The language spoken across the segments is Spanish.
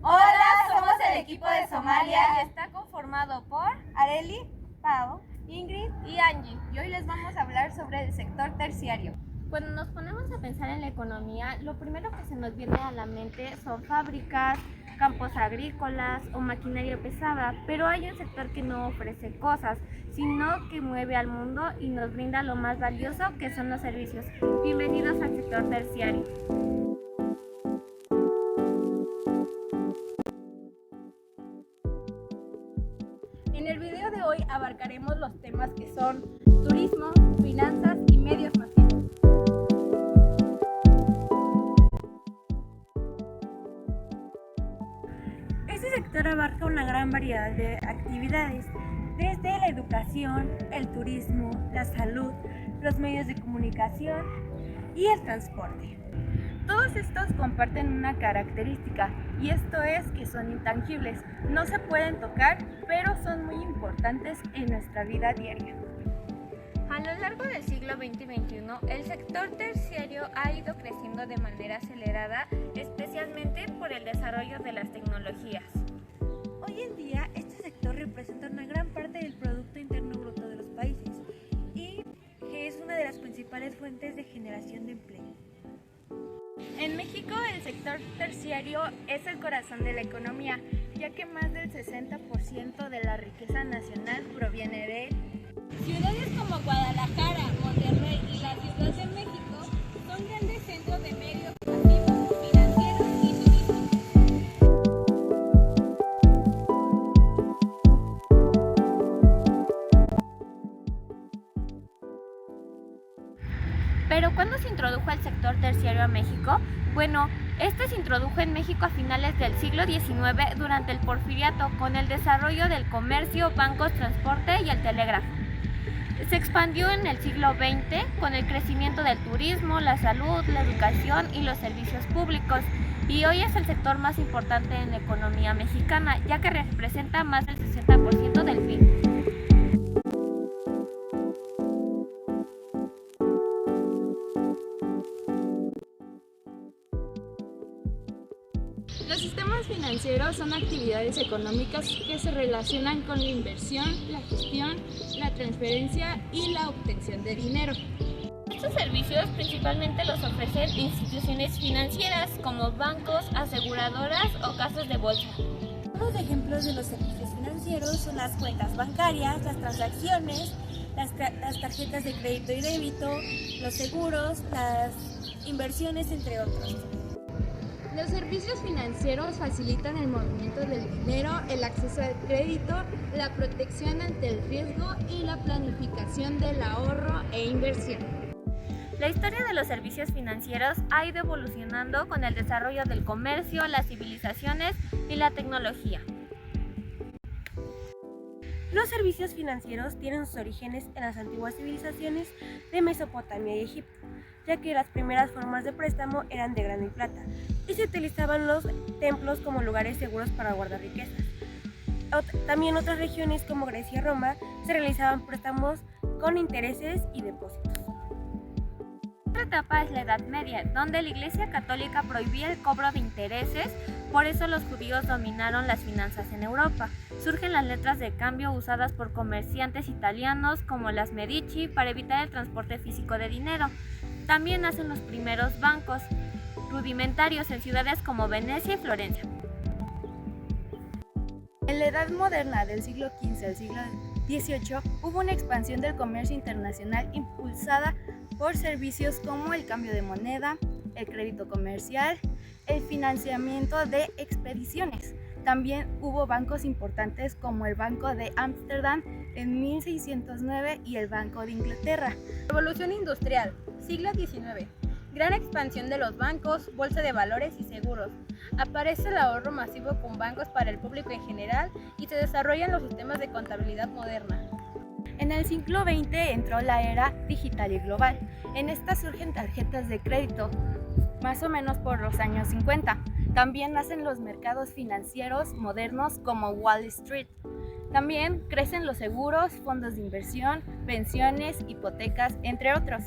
Hola, somos el equipo de Somalia y está conformado por Areli, Pau, Ingrid y Angie. Y hoy les vamos a hablar sobre el sector terciario. Cuando nos ponemos a pensar en la economía, lo primero que se nos viene a la mente son fábricas, campos agrícolas o maquinaria pesada, pero hay un sector que no ofrece cosas, sino que mueve al mundo y nos brinda lo más valioso, que son los servicios. Bienvenidos al sector terciario. En el video de hoy abarcaremos los temas que son turismo, finanzas y medios masivos. Este sector abarca una gran variedad de actividades, desde la educación, el turismo, la salud, los medios de comunicación y el transporte. Todos estos comparten una característica, y esto es que son intangibles. No se pueden tocar, pero son muy importantes en nuestra vida diaria. A lo largo del siglo XX y XXI, el sector terciario ha ido creciendo de manera acelerada, especialmente por el desarrollo de las tecnologías. Hoy en día, este sector representa una gran parte del Producto Interno Bruto de los países y que es una de las principales fuentes de generación de empleo. En México, el sector terciario es el corazón de la economía, ya que más del 60% de la riqueza nacional proviene de él. Ciudades como Guadalajara, Monterrey y la Ciudad de México son grandes centros de medios masivos, financieros y turísticos. ¿Pero cuándo se introdujo el sector terciario a México? Bueno, este se introdujo en México a finales del siglo XIX durante el Porfiriato con el desarrollo del comercio, bancos, transporte y el telégrafo. Se expandió en el siglo XX con el crecimiento del turismo, la salud, la educación y los servicios públicos, y hoy es el sector más importante en la economía mexicana, ya que representa más del 60% del PIB. Los sistemas financieros son actividades económicas que se relacionan con la inversión, la gestión, la transferencia y la obtención de dinero. Estos servicios principalmente los ofrecen instituciones financieras como bancos, aseguradoras o casas de bolsa. Algunos ejemplos de los servicios financieros son las cuentas bancarias, las transacciones, las tarjetas de crédito y débito, los seguros, las inversiones, entre otros. Los servicios financieros facilitan el movimiento del dinero, el acceso al crédito, la protección ante el riesgo y la planificación del ahorro e inversión. La historia de los servicios financieros ha ido evolucionando con el desarrollo del comercio, las civilizaciones y la tecnología. Los servicios financieros tienen sus orígenes en las antiguas civilizaciones de Mesopotamia y Egipto, ya que las primeras formas de préstamo eran de grano y plata, y se utilizaban los templos como lugares seguros para guardar riquezas. También en otras regiones como Grecia y Roma se realizaban préstamos con intereses y depósitos. Otra etapa es la Edad Media, donde la Iglesia Católica prohibía el cobro de intereses, por eso los judíos dominaron las finanzas en Europa. Surgen las letras de cambio usadas por comerciantes italianos como las Medici para evitar el transporte físico de dinero. También nacen los primeros bancos, rudimentarios en ciudades como Venecia y Florencia. En la Edad Moderna del siglo XV al siglo XVIII hubo una expansión del comercio internacional impulsada por servicios como el cambio de moneda, el crédito comercial, el financiamiento de expediciones. También hubo bancos importantes como el Banco de Ámsterdam en 1609 y el Banco de Inglaterra. Revolución industrial, siglo XIX. Gran expansión de los bancos, bolsa de valores y seguros. Aparece el ahorro masivo con bancos para el público en general y se desarrollan los sistemas de contabilidad moderna. En el siglo XX entró la era digital y global. En esta surgen tarjetas de crédito, más o menos por los años 50. También nacen los mercados financieros modernos como Wall Street. También crecen los seguros, fondos de inversión, pensiones, hipotecas, entre otros.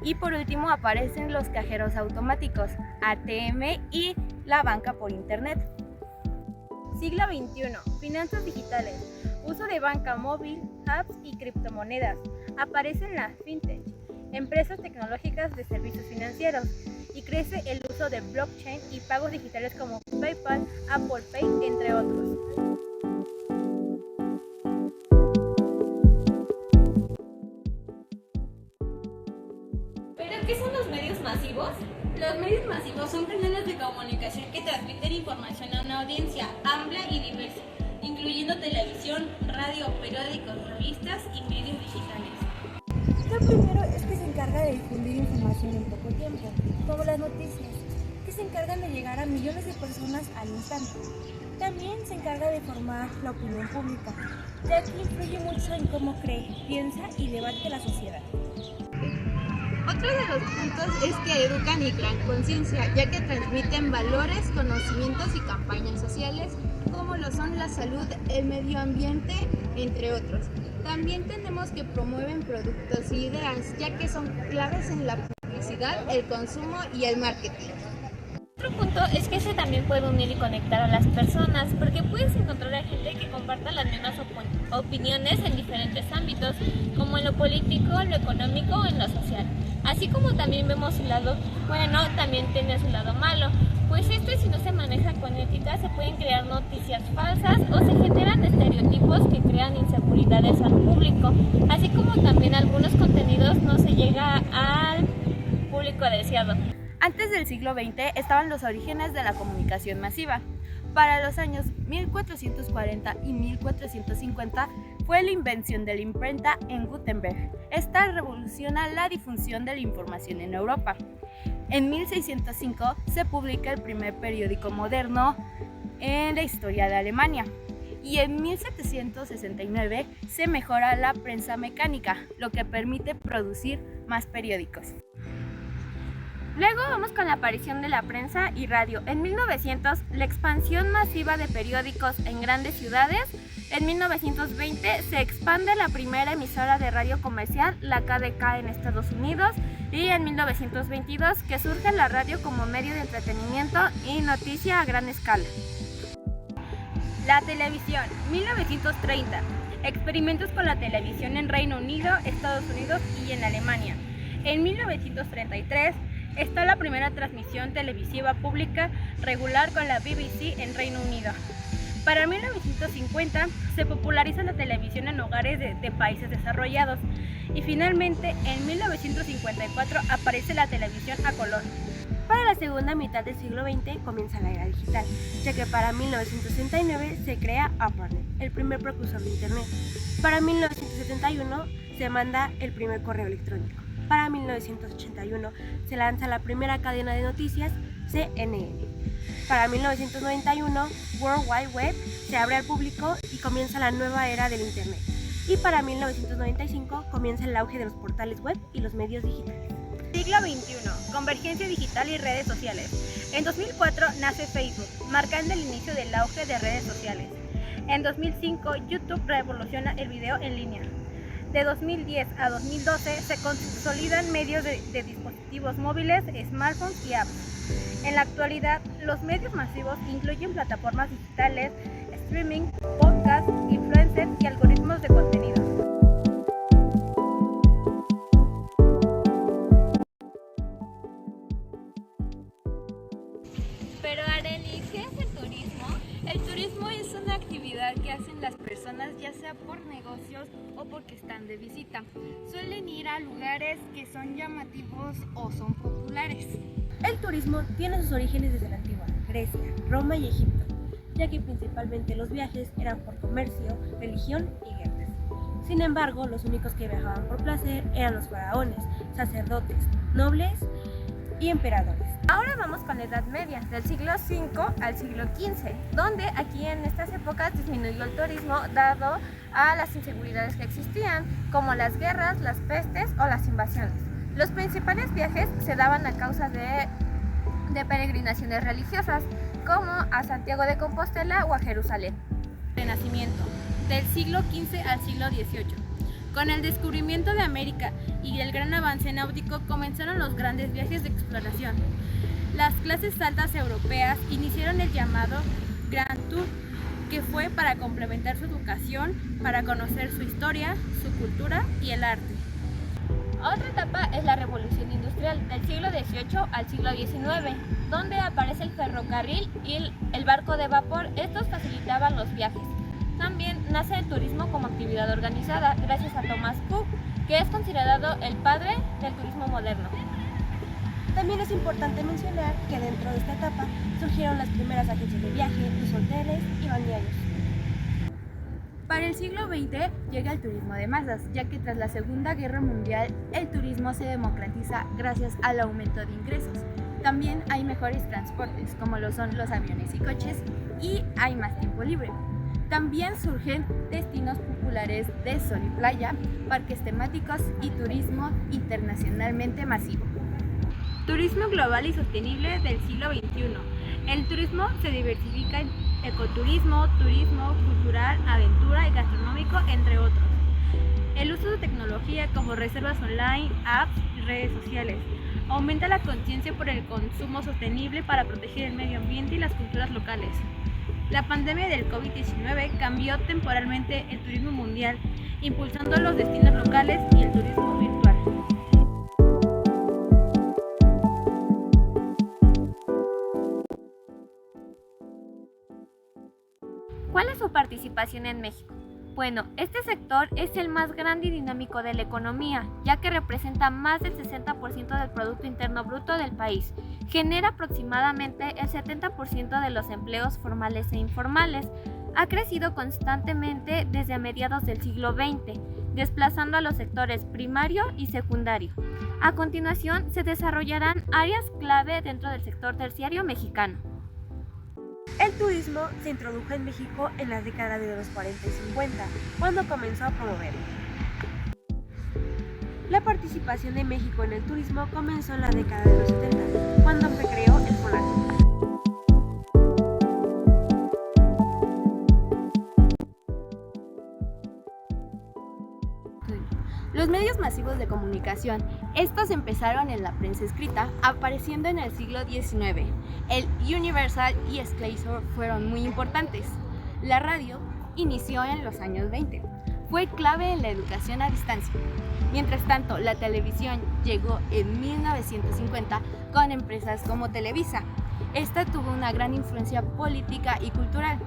Y por último aparecen los cajeros automáticos, ATM y la banca por internet. Siglo XXI. Finanzas digitales. Uso de banca móvil, apps y criptomonedas. Aparecen las fintech, empresas tecnológicas de servicios financieros, y crece el uso de blockchain y pagos digitales como PayPal, Apple Pay, entre otros. ¿Pero qué son los medios masivos? Los medios masivos son canales de comunicación que transmiten información a una audiencia amplia y diversa, incluyendo televisión, radio, periódicos, revistas y medios digitales. Lo primero es que se encarga de difundir información en poco tiempo, como las noticias, que se encargan de llegar a millones de personas al instante. También se encarga de formar la opinión pública, ya que influye mucho en cómo cree, piensa y debate la sociedad. Otro de los puntos es que educan y crean conciencia, ya que transmiten valores, conocimientos y campañas sociales, como lo son la salud, el medio ambiente, entre otros. También tenemos que promueven productos y ideas, ya que son claves en la publicidad, el consumo y el marketing. Otro punto es que se también puede unir y conectar a las personas, porque puedes encontrar a gente que comparta las mismas opiniones en diferentes ámbitos, como en lo político, lo económico o en lo social. Así como también vemos su lado bueno, también tiene su lado malo, pues si no se maneja con ética se pueden crear noticias falsas o se generan estereotipos que crean inseguridades al público, así como también algunos contenidos no se llega al público deseado. Antes del siglo XX estaban los orígenes de la comunicación masiva. Para los años 1440 y 1450 fue la invención de la imprenta en Gutenberg. Esta revoluciona la difusión de la información en Europa. En 1605 se publica el primer periódico moderno en la historia de Alemania. Y en 1769 se mejora la prensa mecánica, lo que permite producir más periódicos. Luego vamos con la aparición de la prensa y radio. En 1900, la expansión masiva de periódicos en grandes ciudades. En 1920 se expande la primera emisora de radio comercial, la KDK en Estados Unidos. Y en 1922 que surge la radio como medio de entretenimiento y noticia a gran escala. La televisión, 1930. Experimentos con la televisión en Reino Unido, Estados Unidos y en Alemania. En 1933 está la primera transmisión televisiva pública regular con la BBC en Reino Unido. Para 1950 se populariza la televisión en hogares de países desarrollados y finalmente en 1954 aparece la televisión a color. Para la segunda mitad del siglo XX comienza la era digital, ya que para 1969 se crea ARPANET, el primer precursor de Internet. Para 1971 se manda el primer correo electrónico. Para 1981 se lanza la primera cadena de noticias, CNN. Para 1991, World Wide Web se abre al público y comienza la nueva era del Internet. Y para 1995 comienza el auge de los portales web y los medios digitales. Siglo XXI, convergencia digital y redes sociales. En 2004 nace Facebook, marcando el inicio del auge de redes sociales. En 2005, YouTube revoluciona el video en línea. De 2010 a 2012 se consolidan medios de dispositivos móviles, smartphones y apps. En la actualidad, los medios masivos incluyen plataformas digitales, streaming, podcasts, influencers y algoritmos de contenido. Pero Arely, ¿qué es el turismo? El turismo es una actividad que hacen las personas ya sea por negocios o porque están de visita. Suelen ir a lugares que son llamativos o son populares. El turismo tiene sus orígenes desde la antigua Grecia, Roma y Egipto, ya que principalmente los viajes eran por comercio, religión y guerras. Sin embargo, los únicos que viajaban por placer eran los faraones, sacerdotes, nobles y emperadores. Ahora vamos con la Edad Media, del siglo V al siglo XV, donde aquí en estas épocas disminuyó el turismo dado a las inseguridades que existían, como las guerras, las pestes o las invasiones. Los principales viajes se daban a causa de peregrinaciones religiosas, como a Santiago de Compostela o a Jerusalén. Renacimiento, del siglo XV al siglo XVIII. Con el descubrimiento de América y el gran avance náutico comenzaron los grandes viajes de exploración. Las clases altas europeas iniciaron el llamado Grand Tour, que fue para complementar su educación, para conocer su historia, su cultura y el arte. Otra etapa es la Revolución Industrial del siglo XVIII al siglo XIX, donde aparece el ferrocarril y el barco de vapor. Estos facilitaban los viajes. También nace el turismo como actividad organizada gracias a Thomas Cook, que es considerado el padre del turismo moderno. También es importante mencionar que dentro de esta etapa surgieron las primeras agencias de viaje, los hoteles y balnearios. Para el siglo XX llega el turismo de masas, ya que tras la Segunda Guerra Mundial el turismo se democratiza gracias al aumento de ingresos. También hay mejores transportes, como lo son los aviones y coches, y hay más tiempo libre. También surgen destinos populares de sol y playa, parques temáticos y turismo internacionalmente masivo. Turismo global y sostenible del siglo XXI. El turismo se diversifica en ecoturismo, turismo cultural, aventura y gastronómico, entre otros. El uso de tecnología como reservas online, apps y redes sociales aumenta la conciencia por el consumo sostenible para proteger el medio ambiente y las culturas locales. La pandemia del COVID-19 cambió temporalmente el turismo mundial, impulsando los destinos locales y el turismo virtual. ¿Cuál es su participación en México? Bueno, este sector es el más grande y dinámico de la economía, ya que representa más del 60% del Producto Interno Bruto del país. Genera aproximadamente el 70% de los empleos formales e informales. Ha crecido constantemente desde mediados del siglo XX, desplazando a los sectores primario y secundario. A continuación, se desarrollarán áreas clave dentro del sector terciario mexicano. El turismo se introdujo en México en las décadas de los 40 y 50, cuando comenzó a promoverlo. La participación de México en el turismo comenzó en la década de los 70, cuando se creó el FONACYT. Los medios masivos de comunicación, estos empezaron en la prensa escrita, apareciendo en el siglo XIX. El Universal y Schleicher fueron muy importantes. La radio inició en los años 20. Fue clave en la educación a distancia. Mientras tanto, la televisión llegó en 1950 con empresas como Televisa. Esta tuvo una gran influencia política y cultural.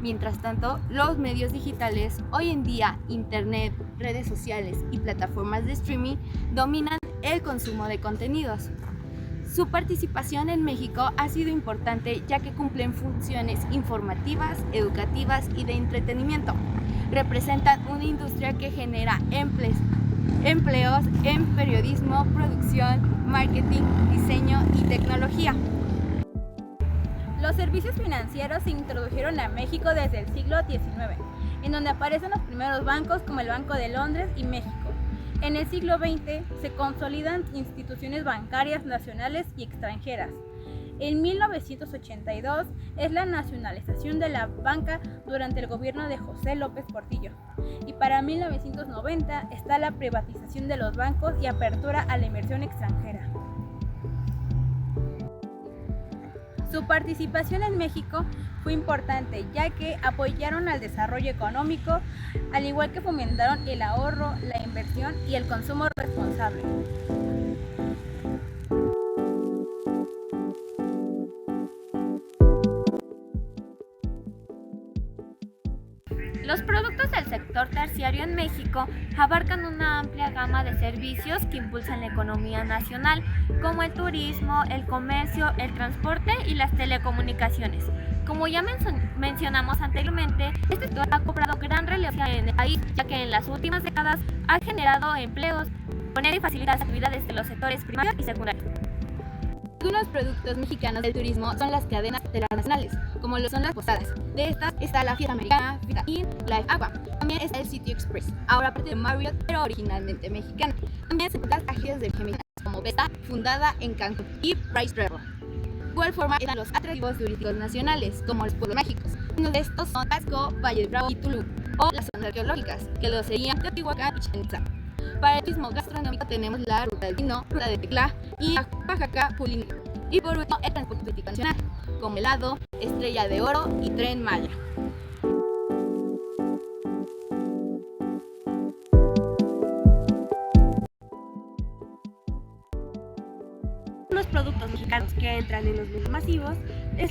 Mientras tanto, los medios digitales, hoy en día Internet, redes sociales y plataformas de streaming dominan el consumo de contenidos. Su participación en México ha sido importante ya que cumplen funciones informativas, educativas y de entretenimiento. Representan una industria que genera empleos en periodismo, producción, marketing, diseño y tecnología. Los servicios financieros se introdujeron a México desde el siglo XIX, en donde aparecen los primeros bancos como el Banco de Londres y México. En el siglo XX se consolidan instituciones bancarias nacionales y extranjeras. En 1982 es la nacionalización de la banca durante el gobierno de José López Portillo. Y para 1990 está la privatización de los bancos y apertura a la inversión extranjera. Su participación en México fue importante, ya que apoyaron al desarrollo económico, al igual que fomentaron el ahorro, la inversión y el consumo responsable. Los productos del sector terciario en México abarcan una amplia gama de servicios que impulsan la economía nacional, como el turismo, el comercio, el transporte y las telecomunicaciones. Como ya mencionamos anteriormente, este sector ha cobrado gran relevancia en el país, ya que en las últimas décadas ha generado empleos, poner y facilitar las actividades de los sectores primario y secundario. Algunos productos mexicanos del turismo son las cadenas hoteleras nacionales, como lo son las posadas. De estas está la Fiesta Americana, Fiesta Inn, Live Aqua. También está el City Express, ahora parte de Marriott, pero originalmente mexicana. También se encuentran las agencias de viaje mexicanas como Vesta, fundada en Cancún, y Price Travel. De igual forma están los atractivos turísticos nacionales, como los pueblos mágicos. Uno de estos son Tasco, Valle de Bravo y Tulum, o las zonas arqueológicas, que lo serían Teotihuacán y Chichén Itzá. Para el turismo gastronómico tenemos la Ruta del Vino, Ruta de Teclá y Oaxaca Culinaria. Y por último, el transporte turístico nacional, como helado, Estrella de Oro y Tren Maya. mexicanos que entran en los medios masivos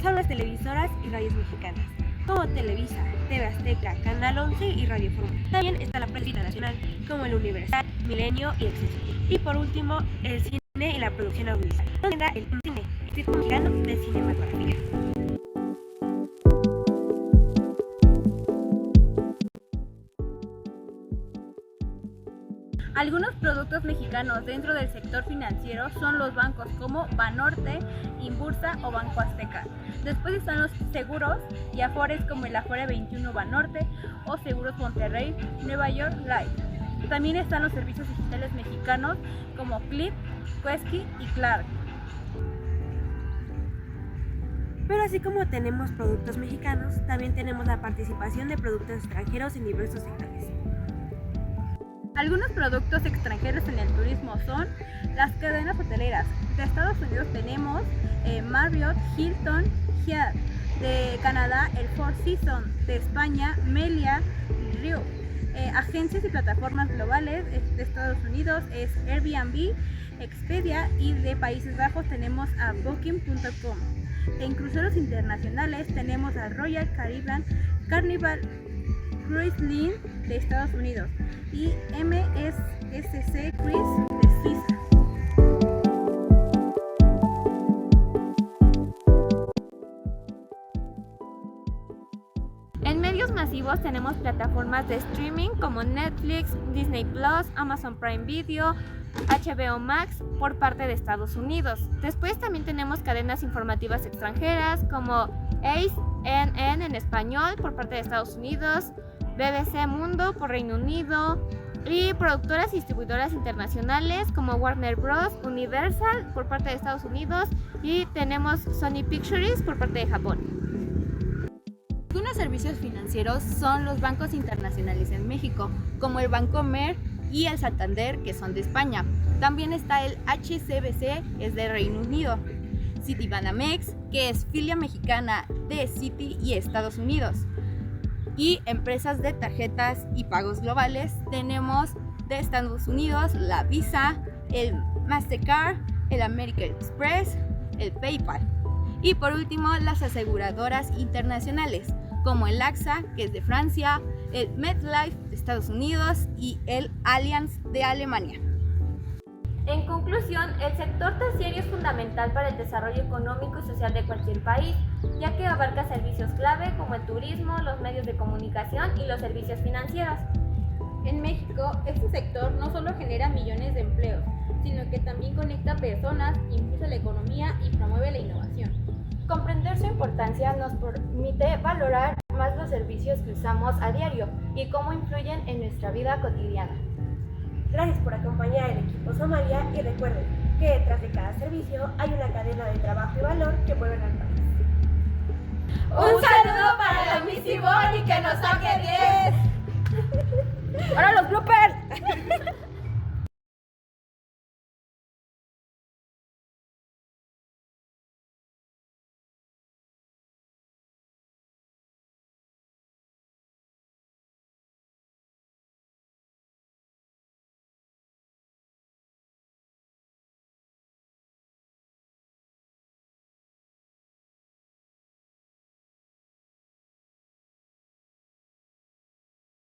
son las televisoras y radios mexicanas, como Televisa, TV Azteca, Canal 11 y Radio Fórmula. También está la prensa internacional, como el Universal, Milenio y Excelsior. Y por último, el cine y la producción audiovisual, donde entra el cine, Instituto Mexicano de Cinematografía. Algunos productos mexicanos dentro del sector financiero son los bancos como Banorte, Inbursa o Banco Azteca. Después están los seguros y afores como el Afore 21 Banorte o Seguros Monterrey, Nueva York Life. También están los servicios digitales mexicanos como Clip, Quesky y Clark. Pero así como tenemos productos mexicanos, también tenemos la participación de productos extranjeros en diversos sectores. Algunos productos extranjeros en el turismo son las cadenas hoteleras. De Estados Unidos tenemos Marriott, Hilton, Hyatt. De Canadá, el Four Seasons. De España, Melia, Riu. Agencias y plataformas globales de Estados Unidos es Airbnb, Expedia, y de Países Bajos tenemos a Booking.com. En cruceros internacionales tenemos a Royal Caribbean, Carnival Cruise Line de Estados Unidos y MSC Cruise de Suiza. En medios masivos tenemos plataformas de streaming como Netflix, Disney Plus, Amazon Prime Video, HBO Max por parte de Estados Unidos. Después también tenemos cadenas informativas extranjeras como CNN en español por parte de Estados Unidos, BBC Mundo por Reino Unido y productoras y distribuidoras internacionales como Warner Bros, Universal por parte de Estados Unidos y tenemos Sony Pictures por parte de Japón. Algunos servicios financieros son los bancos internacionales en México, como el Bancomer y el Santander, que son de España. También está el HSBC, que es de Reino Unido. Citibanamex, que es filia mexicana de Citi y Estados Unidos. Y empresas de tarjetas y pagos globales tenemos de Estados Unidos la Visa, el Mastercard, el American Express, el PayPal. Y por último, las aseguradoras internacionales, como el AXA, que es de Francia, el MetLife de Estados Unidos y el Allianz de Alemania. En conclusión, el sector terciario es fundamental para el desarrollo económico y social de cualquier país, ya que abarca servicios clave como el turismo, los medios de comunicación y los servicios financieros. En México, este sector no solo genera millones de empleos, sino que también conecta personas, impulsa la economía y promueve la innovación. Comprender su importancia nos permite valorar más los servicios que usamos a diario y cómo influyen en nuestra vida cotidiana. Gracias por acompañar al equipo Somalia y recuerden que detrás de cada servicio hay una cadena de trabajo y valor que mueven al país. Un saludo para la Miss Ivonne y que nos saque 10. ¡Ahora los bloopers!